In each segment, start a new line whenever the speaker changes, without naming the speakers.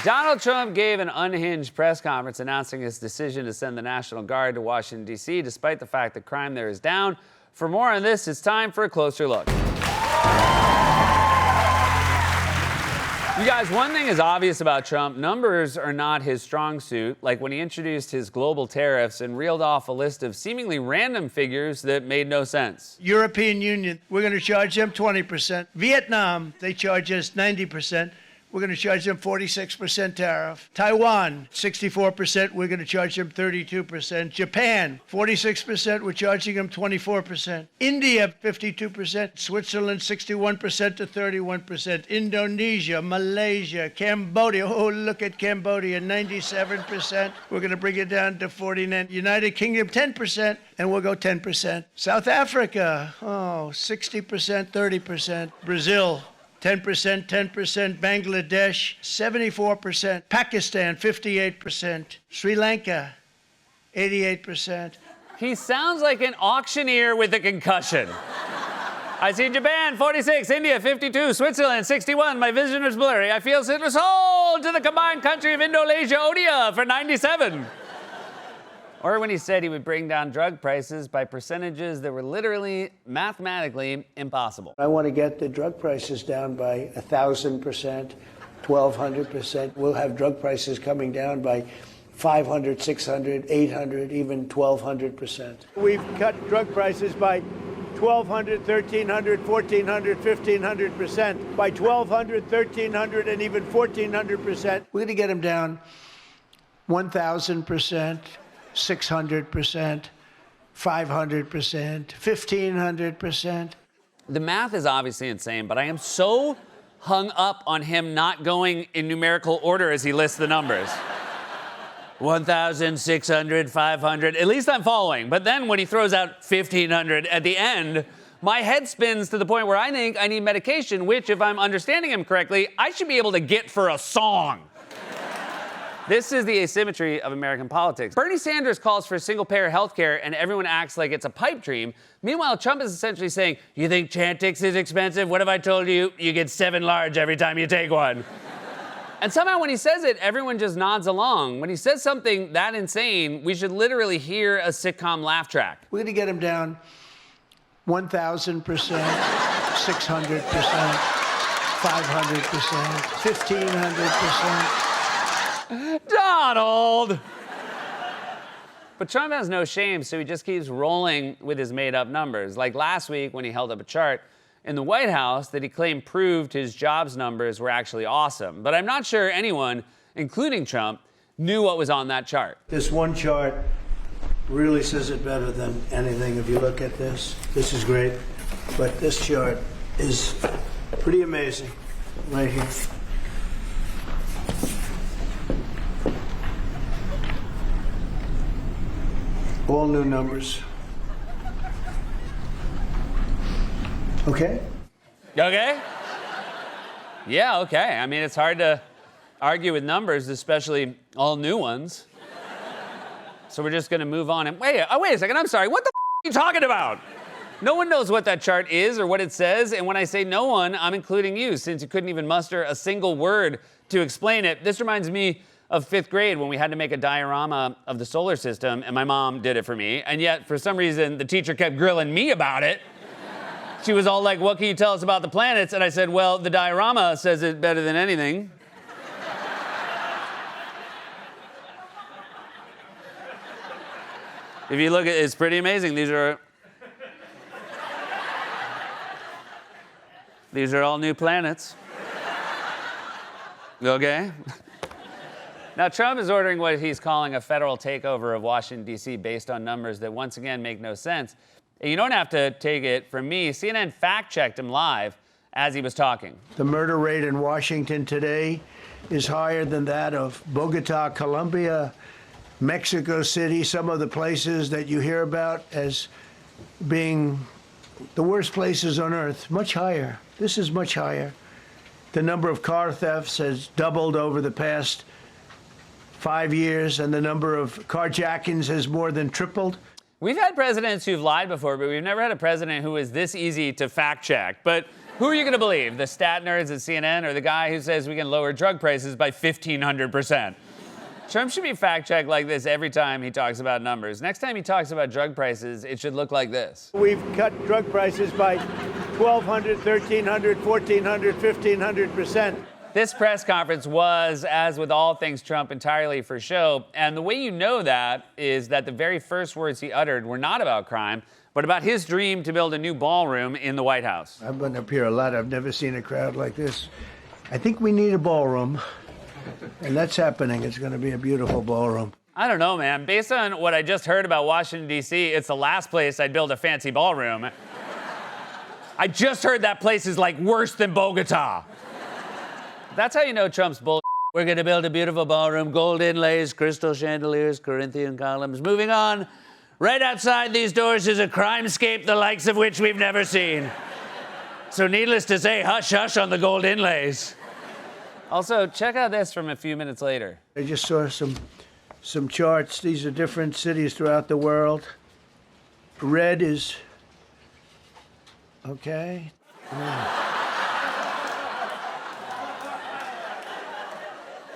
Donald Trump gave an unhinged press conference announcing his decision to send the National Guard to Washington, D.C., despite the fact that crime there is down. For more on this, it's time for a closer look. You guys, one thing is obvious about Trump. Numbers are not his strong suit, like when he introduced his global tariffs and reeled off a list of seemingly random figures that made no sense.
European Union, we're going to charge them 20%. Vietnam, they charge us 90%. We're going to charge them 46% tariff. Taiwan, 64%. We're going to charge them 32%. Japan, 46%. We're charging them 24%. India, 52%. Switzerland, 61% to 31%. Indonesia, Malaysia, Cambodia. Oh, look at Cambodia, 97%. We're going to bring it down to 49%. United Kingdom, 10%, and we'll go 10%. South Africa, 60%, 30%. Brazil, 10%, 10%, Bangladesh, 74%, Pakistan, 58%, Sri Lanka, 88%.
He sounds like an auctioneer with a concussion. I see Japan, 46, India, 52, Switzerland, 61. My vision is blurry. I feel it was sold to the combined country of Indonesia, Odia, for 97. Or when he said he would bring down drug prices by percentages that were literally, mathematically impossible.
I want to get the drug prices down by 1,000%, 1,200%. We'll have drug prices coming down by 500, 600, 800, even 1,200%. We've cut drug prices by 1,200, 1,300, 1,400, 1,500%, by 1,200, 1,300, and even 1,400%. We're going to get them down 1,000%. 600%, 500%, 1,500%.
The math is obviously insane, but I am so hung up on him not going in numerical order as he lists the numbers. 1,600, 500, at least I'm following. But then when he throws out 1,500 at the end, my head spins to the point where I think I need medication, which, if I'm understanding him correctly, I should be able to get for a song. This is the asymmetry of American politics. Bernie Sanders calls for single-payer health care, and everyone acts like it's a pipe dream. Meanwhile, Trump is essentially saying, you think Chantix is expensive? What have I told you? You get 7 large every time you take one. And somehow when he says it, everyone just nods along. When he says something that insane, we should literally hear a sitcom laugh track.
We're going to get him down 1,000%, 600%, 500%, 1,500%.
Donald! But Trump has no shame, so he just keeps rolling with his made-up numbers. Like last week when he held up a chart in the White House that he claimed proved his jobs numbers were actually awesome. But I'm not sure anyone, including Trump, knew what was on that chart.
This one chart really says it better than anything. If you look at this is great. But this chart is pretty amazing right here. All new numbers. Okay?
Okay? Yeah, okay. I mean, it's hard to argue with numbers, especially all new ones. So we're just gonna move on and wait a second, I'm sorry. What the are you talking about? No one knows what that chart is or what it says, and when I say no one, I'm including you, since you couldn't even muster a single word to explain it. This reminds me of 5th grade when we had to make a diorama of the solar system, and my mom did it for me, and yet, for some reason, the teacher kept grilling me about it. She was all like, what can you tell us about the planets? And I said, well, the diorama says it better than anything. If you look at it, it's pretty amazing. These are all new planets. Okay? Now, Trump is ordering what he's calling a federal takeover of Washington, D.C. based on numbers that, once again, make no sense. And you don't have to take it from me. CNN fact-checked him live as he was talking.
The murder rate in Washington today is higher than that of Bogota, Colombia, Mexico City, some of the places that you hear about as being the worst places on earth, much higher. This is much higher. The number of car thefts has doubled over the past 5 years, and the number of carjackings has more than tripled.
We've had presidents who've lied before, but we've never had a president who is this easy to fact check. But Who are you going to believe? The stat nerds at CNN or the guy who says we can lower drug prices by 1,500%? Trump should be fact-checked like this every time he talks about numbers. Next time he talks about drug prices, it should look like this.
We've cut drug prices by 1,200, 1,300, 1,400, 1,500%.
This press conference was, as with all things Trump, entirely for show. And the way you know that is that the very first words he uttered were not about crime, but about his dream to build a new ballroom in the White House.
I've been up here a lot. I've never seen a crowd like this. I think we need a ballroom, and that's happening. It's going to be a beautiful ballroom.
I don't know, man. Based on what I just heard about Washington, D.C., it's the last place I'd build a fancy ballroom. I just heard that place is like worse than Bogota. That's how you know Trump's bull. We're going to build a beautiful ballroom, gold inlays, crystal chandeliers, Corinthian columns. Moving on, right outside these doors is a crimescape the likes of which we've never seen. So needless to say, hush, hush on the gold inlays. Also, check out this from a few minutes later.
I just saw some charts. These are different cities throughout the world. Red is okay.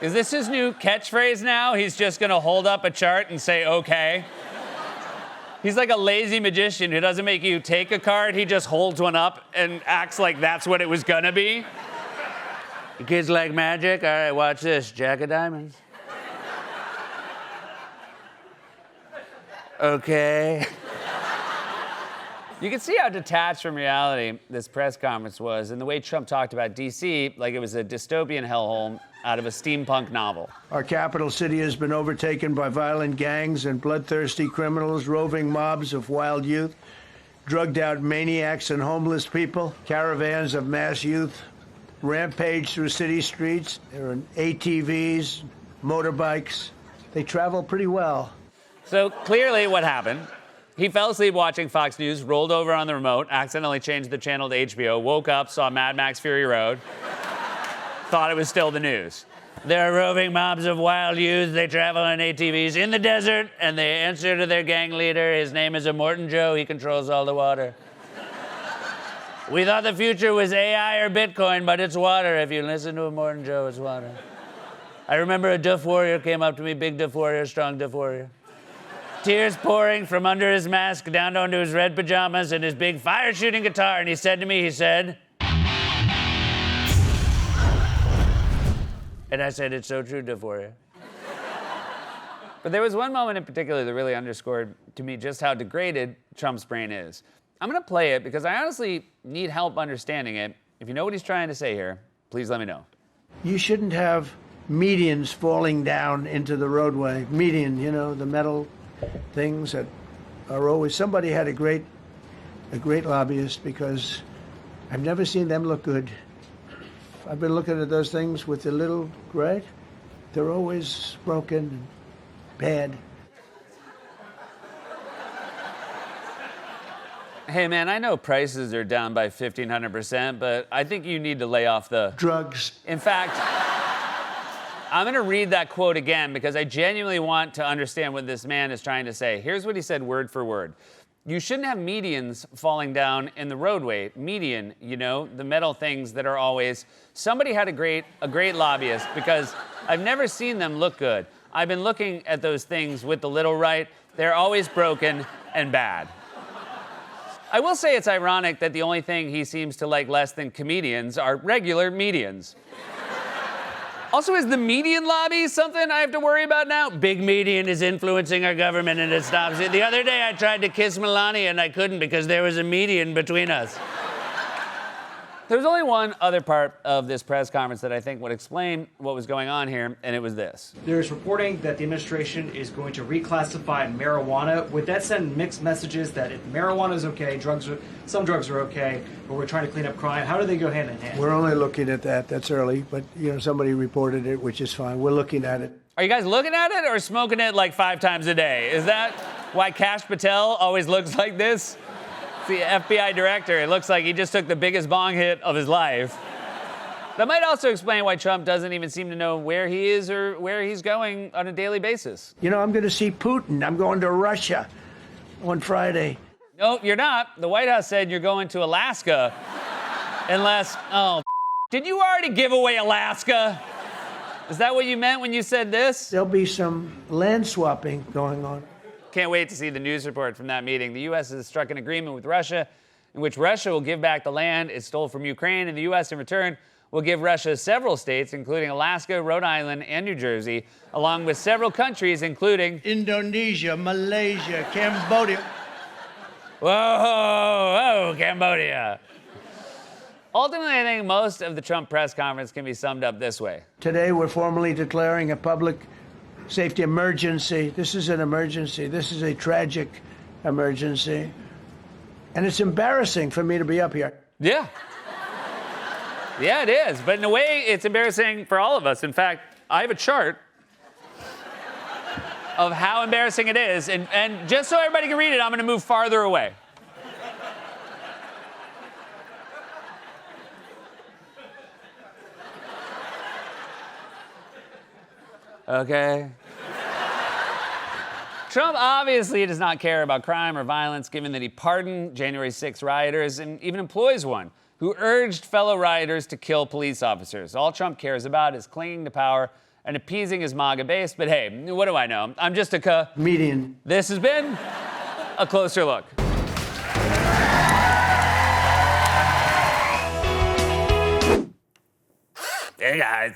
Is this his new catchphrase now? He's just gonna hold up a chart and say, okay? He's like a lazy magician who doesn't make you take a card, he just holds one up and acts like that's what it was gonna be. You kids like magic? All right, watch this. Jack of diamonds. Okay. You can see how detached from reality this press conference was and the way Trump talked about D.C. like it was a dystopian hellhole out of a steampunk novel.
Our capital city has been overtaken by violent gangs and bloodthirsty criminals, roving mobs of wild youth, drugged-out maniacs and homeless people, caravans of mass youth rampage through city streets. There are ATVs, motorbikes. They travel pretty well.
So clearly what happened, he fell asleep watching Fox News, rolled over on the remote, accidentally changed the channel to HBO, woke up, saw Mad Max Fury Road, thought it was still the news. There are roving mobs of wild youth. They travel on ATVs in the desert, and they answer to their gang leader. His name is Immortan Joe. He controls all the water. We thought the future was AI or Bitcoin, but it's water. If you listen to Immortan Joe, it's water. I remember a Duff warrior came up to me, big Duff warrior, strong Duff warrior. Tears pouring from under his mask down onto his red pajamas and his big fire-shooting guitar, and he said to me, he said, and I said, it's so true, Duff warrior. But there was one moment in particular that really underscored to me just how degraded Trump's brain is. I'm gonna play it because I honestly need help understanding it. If you know what he's trying to say here, please let me know.
You shouldn't have medians falling down into the roadway. Median, you know, the metal things that are always. Somebody had a great lobbyist because I've never seen them look good. I've been looking at those things with the little, right? They're always broken and bad.
Hey man, I know prices are down by 1,500%, but I think you need to lay off the
drugs.
In fact, I'm gonna read that quote again because I genuinely want to understand what this man is trying to say. Here's what he said word for word. You shouldn't have medians falling down in the roadway. Median, you know, the metal things that are always. Somebody had a great lobbyist because I've never seen them look good. I've been looking at those things with the little right. They're always broken and bad. I will say it's ironic that the only thing he seems to like less than comedians are regular medians. Also, is the median lobby something I have to worry about now? Big median is influencing our government and it stops it. The other day I tried to kiss Melania and I couldn't because there was a median between us. There's only one other part of this press conference that I think would explain what was going on here, and it was this.
There's reporting that the administration is going to reclassify marijuana. Would that send mixed messages that if marijuana is okay, some drugs are okay, but we're trying to clean up crime? How do they go hand in hand?
We're only looking at that. That's early, but you know somebody reported it, which is fine. We're looking at it.
Are you guys looking at it or smoking it like 5 times a day? Is that why Kash Patel always looks like this? It's the FBI director. It looks like he just took the biggest bong hit of his life. That might also explain why Trump doesn't even seem to know where he is or where he's going on a daily basis.
You know, I'm going to see Putin. I'm going to Russia on Friday.
No, you're not. The White House said you're going to Alaska. Unless, oh, did you already give away Alaska? Is that what you meant when you said this?
There'll be some land swapping going on.
Can't wait to see the news report from that meeting. The U.S. has struck an agreement with Russia in which Russia will give back the land it stole from Ukraine, and the U.S. in return will give Russia several states, including Alaska, Rhode Island, and New Jersey, along with several countries, including
Indonesia, Malaysia, Cambodia.
whoa, Cambodia. Ultimately, I think most of the Trump press conference can be summed up this way.
Today, we're formally declaring a public safety emergency. This is an emergency. This is a tragic emergency. And it's embarrassing for me to be up here.
Yeah. Yeah, it is. But in a way, it's embarrassing for all of us. In fact, I have a chart of how embarrassing it is. And just so everybody can read it, I'm going to move farther away. Okay. Trump obviously does not care about crime or violence, given that he pardoned January 6 rioters and even employs one who urged fellow rioters to kill police officers. All Trump cares about is clinging to power and appeasing his MAGA base. But hey, what do I know? I'm just a
Median.
This has been A Closer Look. Hey, guys.